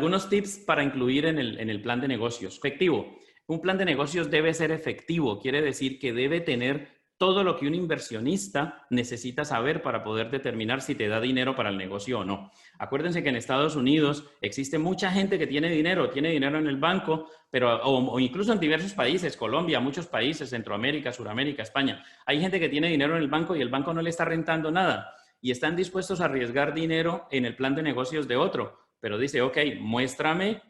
Algunos tips para incluir en el plan de negocios. Efectivo. Un plan de negocios debe ser efectivo. Quiere decir que debe tener todo lo que un inversionista necesita saber para poder determinar si te da dinero para el negocio o no. Acuérdense que en Estados Unidos existe mucha gente que tiene dinero en el banco, pero, o incluso en diversos países, Colombia, muchos países, Centroamérica, Suramérica, España. Hay gente que tiene dinero en el banco y el banco no le está rentando nada y están dispuestos a arriesgar dinero en el plan de negocios de otro, pero dice, ok, muéstrame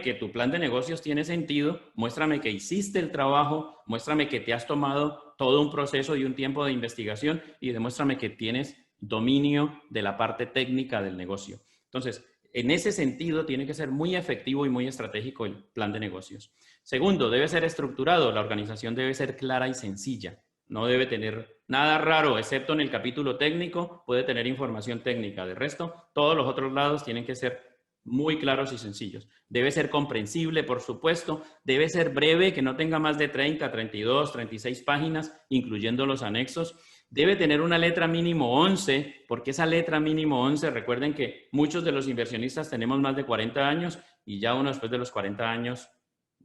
que tu plan de negocios tiene sentido, muéstrame que hiciste el trabajo, muéstrame que te has tomado todo un proceso y un tiempo de investigación y demuéstrame que tienes dominio de la parte técnica del negocio. Entonces, en ese sentido, tiene que ser muy efectivo y muy estratégico el plan de negocios. Segundo, debe ser estructurado. La organización debe ser clara y sencilla. No debe tener nada raro, excepto en el capítulo técnico, puede tener información técnica. De resto, todos los otros lados tienen que ser muy claros y sencillos. Debe ser comprensible, por supuesto. Debe ser breve, que no tenga más de 30, 32, 36 páginas, incluyendo los anexos. Debe tener una letra mínimo 11, porque esa letra mínimo 11, recuerden que muchos de los inversionistas tenemos más de 40 años y ya uno después de los 40 años,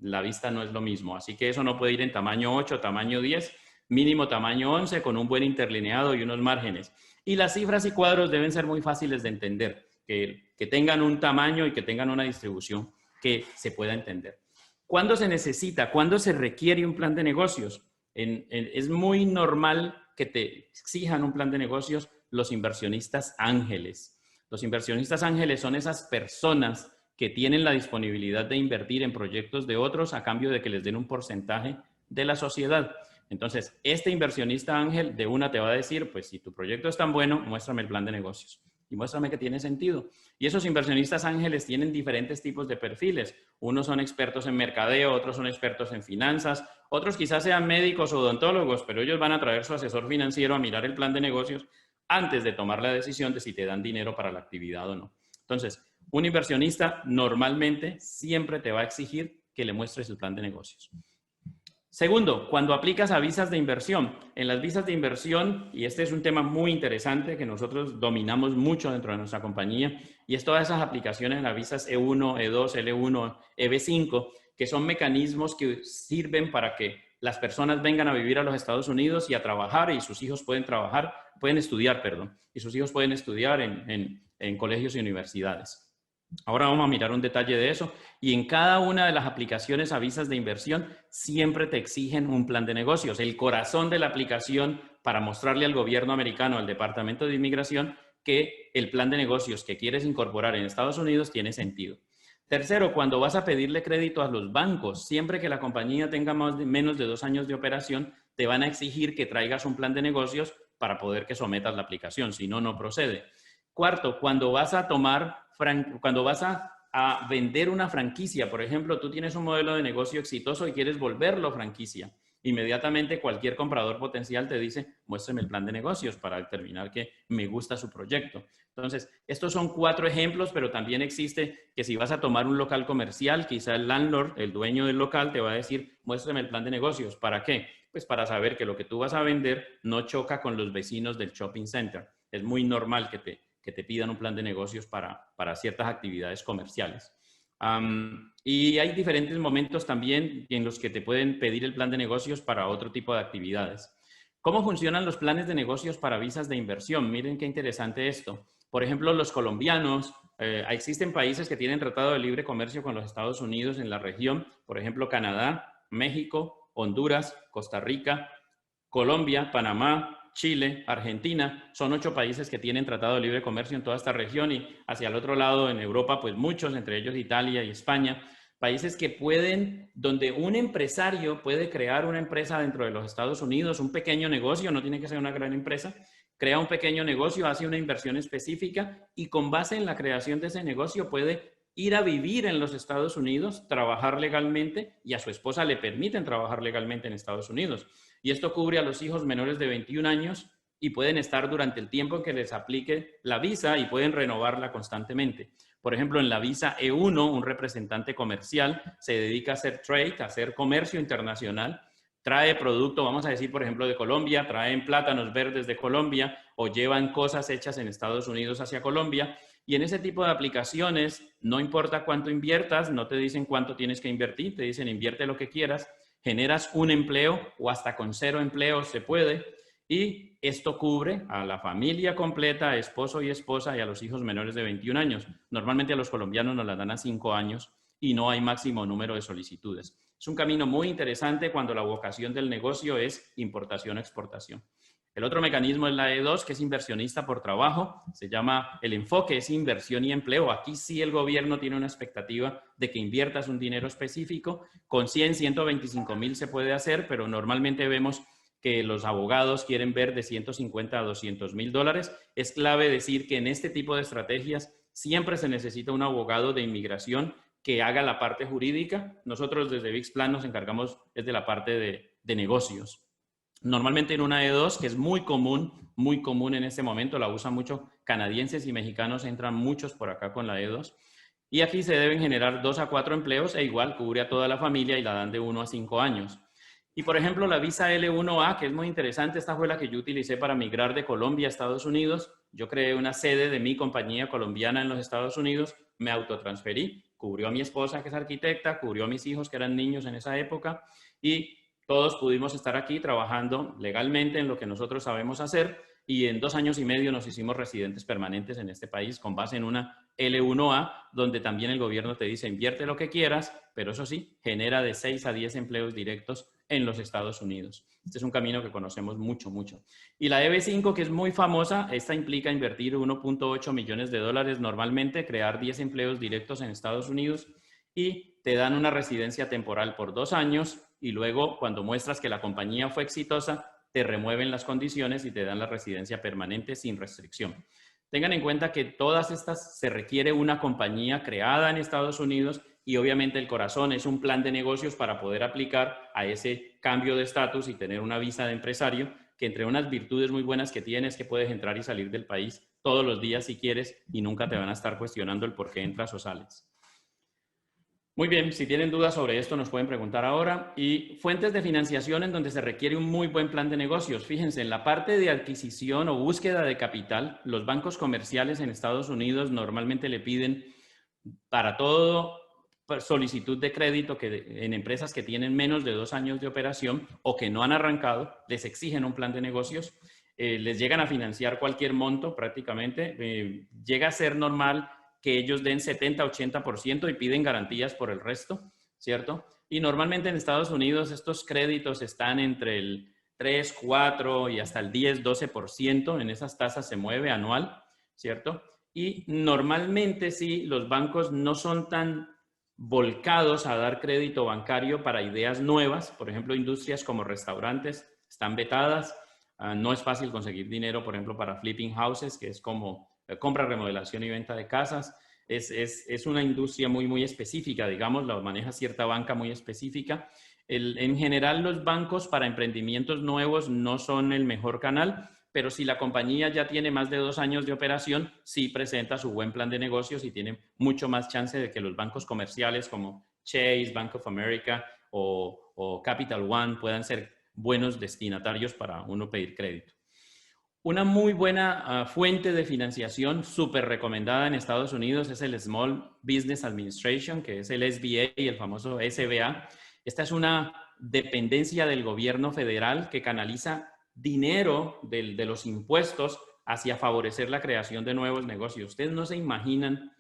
la vista no es lo mismo. Así que eso no puede ir en tamaño 8, tamaño 10, mínimo tamaño 11, con un buen interlineado y unos márgenes. Y las cifras y cuadros deben ser muy fáciles de entender. Que tengan un tamaño y que tengan una distribución que se pueda entender. ¿Cuándo se necesita? ¿Cuándo se requiere un plan de negocios? Es muy normal que te exijan un plan de negocios los inversionistas ángeles. Los inversionistas ángeles son esas personas que tienen la disponibilidad de invertir en proyectos de otros a cambio de que les den un porcentaje de la sociedad. Entonces, este inversionista ángel de una te va a decir, pues si tu proyecto es tan bueno, muéstrame el plan de negocios y muéstrame que tiene sentido. Y esos inversionistas ángeles tienen diferentes tipos de perfiles. Unos son expertos en mercadeo, otros son expertos en finanzas, otros quizás sean médicos o odontólogos, pero ellos van a traer su asesor financiero a mirar el plan de negocios antes de tomar la decisión de si te dan dinero para la actividad o no. Entonces, un inversionista normalmente siempre te va a exigir que le muestres el plan de negocios. Segundo, cuando aplicas a visas de inversión. En las visas de inversión, y este es un tema muy interesante que nosotros dominamos mucho dentro de nuestra compañía, y es todas esas aplicaciones en las visas E1, E2, L1, EB5, que son mecanismos que sirven para que las personas vengan a vivir a los Estados Unidos y a trabajar, y sus hijos pueden estudiar, y sus hijos pueden estudiar en colegios y universidades. Ahora vamos a mirar un detalle de eso y en cada una de las aplicaciones a visas de inversión siempre te exigen un plan de negocios. El corazón de la aplicación para mostrarle al gobierno americano, al Departamento de Inmigración, que el plan de negocios que quieres incorporar en Estados Unidos tiene sentido. Tercero, cuando vas a pedirle crédito a los bancos, siempre que la compañía tenga menos de 2 años de operación, te van a exigir que traigas un plan de negocios para poder que sometas la aplicación, si no, no procede. Cuarto, cuando vas a vender una franquicia, por ejemplo, tú tienes un modelo de negocio exitoso y quieres volverlo franquicia. Inmediatamente cualquier comprador potencial te dice, muéstrame el plan de negocios para determinar que me gusta su proyecto. Entonces, estos son 4 ejemplos, pero también existe que si vas a tomar un local comercial, quizá el landlord, el dueño del local, te va a decir, muéstrame el plan de negocios. ¿Para qué? Pues para saber que lo que tú vas a vender no choca con los vecinos del shopping center. Es muy normal que te pidan un plan de negocios para ciertas actividades comerciales. Y hay diferentes momentos también en los que te pueden pedir el plan de negocios para otro tipo de actividades. ¿Cómo funcionan los planes de negocios para visas de inversión? Miren qué interesante esto. Por ejemplo, los colombianos, existen países que tienen tratado de libre comercio con los Estados Unidos en la región, por ejemplo, Canadá, México, Honduras, Costa Rica, Colombia, Panamá, Chile, Argentina, son 8 países que tienen tratado de libre comercio en toda esta región y hacia el otro lado en Europa, pues muchos, entre ellos Italia y España, países que donde un empresario puede crear una empresa dentro de los Estados Unidos, un pequeño negocio, no tiene que ser una gran empresa, crea un pequeño negocio, hace una inversión específica y con base en la creación de ese negocio puede ir a vivir en los Estados Unidos, trabajar legalmente y a su esposa le permiten trabajar legalmente en Estados Unidos. Y esto cubre a los hijos menores de 21 años y pueden estar durante el tiempo en que les aplique la visa y pueden renovarla constantemente. Por ejemplo, en la visa E1, un representante comercial se dedica a hacer trade, a hacer comercio internacional, trae producto, vamos a decir, por ejemplo, de Colombia, traen plátanos verdes de Colombia o llevan cosas hechas en Estados Unidos hacia Colombia Y en ese tipo de aplicaciones, no importa cuánto inviertas, no te dicen cuánto tienes que invertir, te dicen invierte lo que quieras, generas un empleo o hasta con 0 empleos se puede, y esto cubre a la familia completa, a esposo y esposa y a los hijos menores de 21 años. Normalmente a los colombianos nos la dan a 5 años y no hay máximo número de solicitudes. Es un camino muy interesante cuando la vocación del negocio es importación-exportación. El otro mecanismo es la E2, que es inversionista por trabajo. Se llama, el enfoque es inversión y empleo. Aquí sí el gobierno tiene una expectativa de que inviertas un dinero específico. Con 100, 125,000 se puede hacer, pero normalmente vemos que los abogados quieren ver de 150 a 200,000 dólares. Es clave decir que en este tipo de estrategias siempre se necesita un abogado de inmigración que haga la parte jurídica. Nosotros desde VIXPlan nos encargamos de la parte de negocios. Normalmente en una E2, que es muy común en este momento, la usan mucho canadienses y mexicanos, entran muchos por acá con la E2. Y aquí se deben generar 2 a 4 empleos e igual cubre a toda la familia y la dan de 1 a 5 años. Y por ejemplo, la visa L1A, que es muy interesante, esta fue la que yo utilicé para migrar de Colombia a Estados Unidos. Yo creé una sede de mi compañía colombiana en los Estados Unidos, me autotransferí, cubrió a mi esposa, que es arquitecta, cubrió a mis hijos, que eran niños en esa época, y todos pudimos estar aquí trabajando legalmente en lo que nosotros sabemos hacer, y en 2 años y medio nos hicimos residentes permanentes en este país con base en una L1A, donde también el gobierno te dice invierte lo que quieras, pero eso sí, genera de 6 a 10 empleos directos en los Estados Unidos. Este es un camino que conocemos mucho. Y la EB5, que es muy famosa, esta implica invertir 1.8 millones de dólares normalmente, crear 10 empleos directos en Estados Unidos y te dan una residencia temporal por 2 años y luego cuando muestras que la compañía fue exitosa, te remueven las condiciones y te dan la residencia permanente sin restricción. Tengan en cuenta que todas estas se requiere una compañía creada en Estados Unidos y obviamente el corazón es un plan de negocios para poder aplicar a ese cambio de estatus y tener una visa de empresario, que entre unas virtudes muy buenas que tienes es que puedes entrar y salir del país todos los días si quieres y nunca te van a estar cuestionando el por qué entras o sales. Muy bien, si tienen dudas sobre esto nos pueden preguntar ahora. Y fuentes de financiación en donde se requiere un muy buen plan de negocios. Fíjense, en la parte de adquisición o búsqueda de capital, los bancos comerciales en Estados Unidos normalmente le piden para todo solicitud de crédito que en empresas que tienen menos de 2 años de operación o que no han arrancado, les exigen un plan de negocios, les llegan a financiar cualquier monto prácticamente, llega a ser normal que ellos den 70-80% y piden garantías por el resto, ¿cierto? Y normalmente en Estados Unidos estos créditos están entre el 3, 4 y hasta el 10, 12%, en esas tasas se mueve anual, ¿cierto? Y normalmente sí, los bancos no son tan volcados a dar crédito bancario para ideas nuevas. Por ejemplo, industrias como restaurantes están vetadas. No es fácil conseguir dinero, por ejemplo, para flipping houses, que es como compra, remodelación y venta de casas. Es una industria muy específica, digamos, la maneja cierta banca muy específica. En general, los bancos para emprendimientos nuevos no son el mejor canal, pero si la compañía ya tiene más de 2 años de operación, sí presenta su buen plan de negocios y tiene mucho más chance de que los bancos comerciales como Chase, Bank of America o Capital One puedan ser buenos destinatarios para uno pedir crédito. Una muy buena fuente de financiación súper recomendada en Estados Unidos es el Small Business Administration, que es el SBA y el famoso SBA. Esta es una dependencia del gobierno federal que canaliza dinero de los impuestos hacia favorecer la creación de nuevos negocios. Ustedes no se imaginan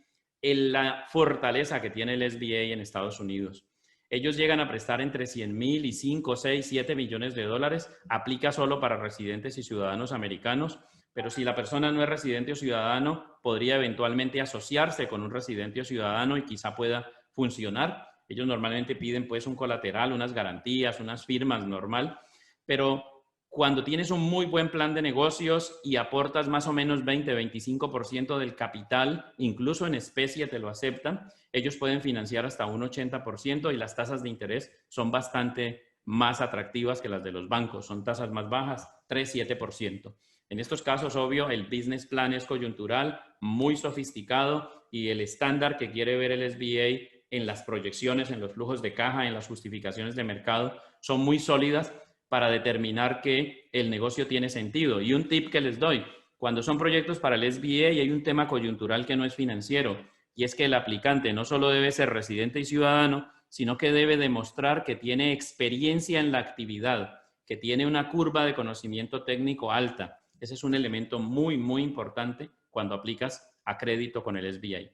la fortaleza que tiene el SBA en Estados Unidos. Ellos llegan a prestar entre 100,000 y 5, 6, 7 millones de dólares. Aplica solo para residentes y ciudadanos americanos, pero si la persona no es residente o ciudadano, podría eventualmente asociarse con un residente o ciudadano y quizá pueda funcionar. Ellos normalmente piden pues un colateral, unas garantías, unas firmas normal, pero cuando tienes un muy buen plan de negocios y aportas más o menos 20-25% del capital, incluso en especie te lo aceptan, ellos pueden financiar hasta un 80% y las tasas de interés son bastante más atractivas que las de los bancos, son tasas más bajas, 3-7%. En estos casos, obvio, el business plan es coyuntural, muy sofisticado y el estándar que quiere ver el SBA en las proyecciones, en los flujos de caja, en las justificaciones de mercado, son muy sólidas para determinar que el negocio tiene sentido. Y un tip que les doy, Cuando son proyectos para el SBA hay un tema coyuntural que no es financiero, y es que el aplicante no solo debe ser residente y ciudadano, sino que debe demostrar que tiene experiencia en la actividad, que tiene una curva de conocimiento técnico alta. Ese es un elemento muy, muy importante cuando aplicas a crédito con el SBA.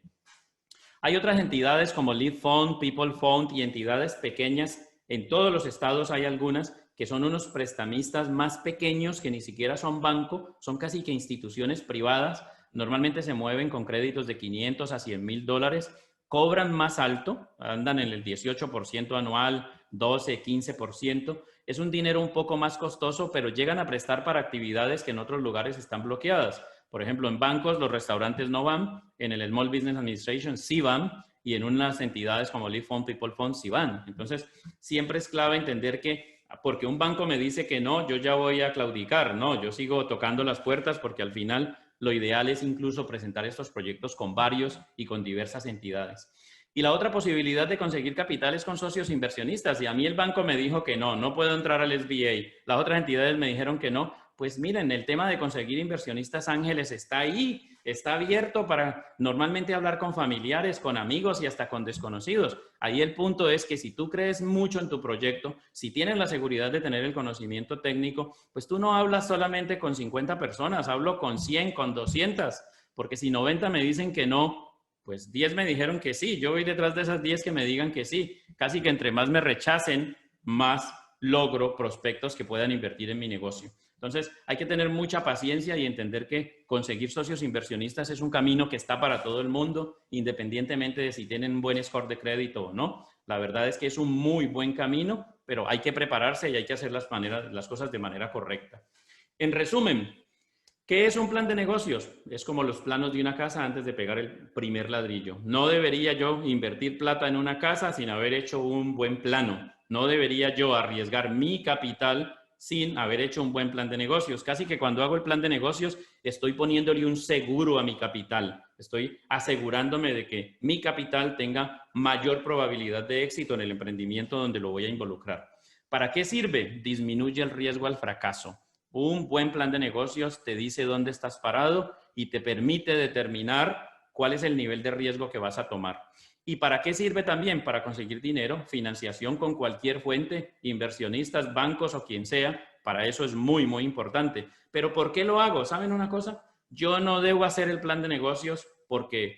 Hay otras entidades como Lead Fund, People Fund y entidades pequeñas. En todos los estados hay algunas que son unos prestamistas más pequeños que ni siquiera son banco, son casi que instituciones privadas. Normalmente se mueven con créditos de 500 a 100 mil dólares, cobran más alto, andan en el 18% anual, 12, 15%. Es un dinero un poco más costoso, pero llegan a prestar para actividades que en otros lugares están bloqueadas. Por ejemplo, en bancos los restaurantes no van, en el Small Business Administration sí van, y en unas entidades como Lead Fund, People Fund sí van. Entonces, siempre es clave entender que porque un banco me dice que no, yo ya voy a claudicar. No, yo sigo tocando las puertas porque al final lo ideal es incluso presentar estos proyectos con varios y con diversas entidades. Y la otra posibilidad de conseguir capital es con socios inversionistas. Y a mí el banco me dijo que no, no puedo entrar al SBA. Las otras entidades me dijeron que no. Pues miren, el tema de conseguir inversionistas ángeles está ahí, está abierto para normalmente hablar con familiares, con amigos y hasta con desconocidos. Ahí el punto es que si tú crees mucho en tu proyecto, si tienes la seguridad de tener el conocimiento técnico, pues tú no hablas solamente con 50 personas, hablo con 100, con 200, porque si 90 me dicen que no, pues 10 me dijeron que sí. Yo voy detrás de esas 10 que me digan que sí. Casi que entre más me rechacen, más logro prospectos que puedan invertir en mi negocio. Entonces, hay que tener mucha paciencia y entender que conseguir socios inversionistas es un camino que está para todo el mundo, independientemente de si tienen un buen score de crédito o no. La verdad es que es un muy buen camino, pero hay que prepararse y hay que hacer las cosas de manera correcta. En resumen, ¿qué es un plan de negocios? Es como los planos de una casa antes de pegar el primer ladrillo. No debería yo invertir plata en una casa sin haber hecho un buen plano. No debería yo arriesgar mi capital sin haber hecho un buen plan de negocios. Casi que cuando hago el plan de negocios estoy poniéndole un seguro a mi capital. Estoy asegurándome de que mi capital tenga mayor probabilidad de éxito en el emprendimiento donde lo voy a involucrar. ¿Para qué sirve? Disminuye el riesgo al fracaso. Un buen plan de negocios te dice dónde estás parado y te permite determinar cuál es el nivel de riesgo que vas a tomar. ¿Y para qué sirve también? Para conseguir dinero, financiación con cualquier fuente, inversionistas, bancos o quien sea. Para eso es muy, muy importante. ¿Pero por qué lo hago? ¿Saben una cosa? Yo no debo hacer el plan de negocios porque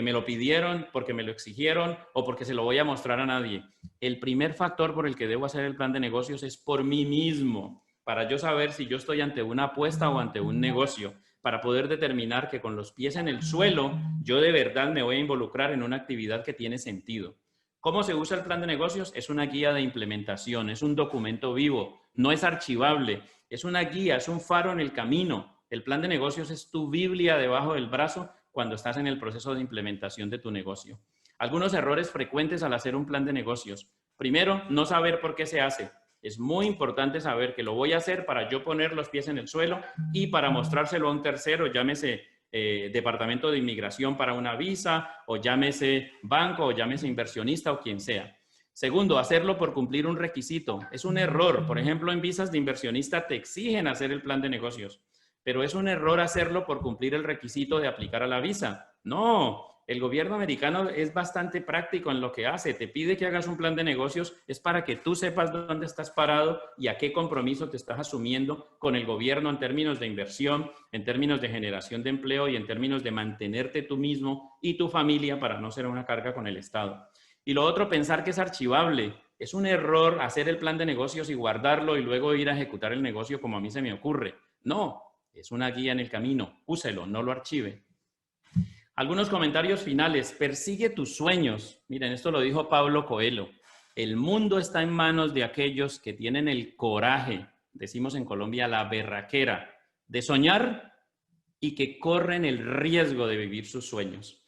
me lo pidieron, porque me lo exigieron o porque se lo voy a mostrar a nadie. El primer factor por el que debo hacer el plan de negocios es por mí mismo, para yo saber si yo estoy ante una apuesta o ante un negocio, para poder determinar que con los pies en el suelo yo de verdad me voy a involucrar en una actividad que tiene sentido. ¿Cómo se usa el plan de negocios? Es una guía de implementación, es un documento vivo, no es archivable, es una guía, es un faro en el camino. El plan de negocios es tu Biblia debajo del brazo cuando estás en el proceso de implementación de tu negocio. Algunos errores frecuentes al hacer un plan de negocios. Primero, no saber por qué se hace. Es muy importante saber que lo voy a hacer para yo poner los pies en el suelo y para mostrárselo a un tercero, llámese departamento de inmigración para una visa, o llámese banco, o llámese inversionista o quien sea. Segundo, hacerlo por cumplir un requisito. Es un error. Por ejemplo, en visas de inversionista te exigen hacer el plan de negocios, pero es un error hacerlo por cumplir el requisito de aplicar a la visa. No. El gobierno americano es bastante práctico en lo que hace. Te pide que hagas un plan de negocios, es para que tú sepas dónde estás parado y a qué compromiso te estás asumiendo con el gobierno en términos de inversión, en términos de generación de empleo y en términos de mantenerte tú mismo y tu familia para no ser una carga con el Estado. Y lo otro, pensar que es archivable. Es un error hacer el plan de negocios y guardarlo y luego ir a ejecutar el negocio como a mí se me ocurre. No, es una guía en el camino. Úselo, no lo archive. Algunos comentarios finales. Persigue tus sueños. Miren, esto lo dijo Pablo Coelho. El mundo está en manos de aquellos que tienen el coraje, decimos en Colombia la berraquera, de soñar y que corren el riesgo de vivir sus sueños.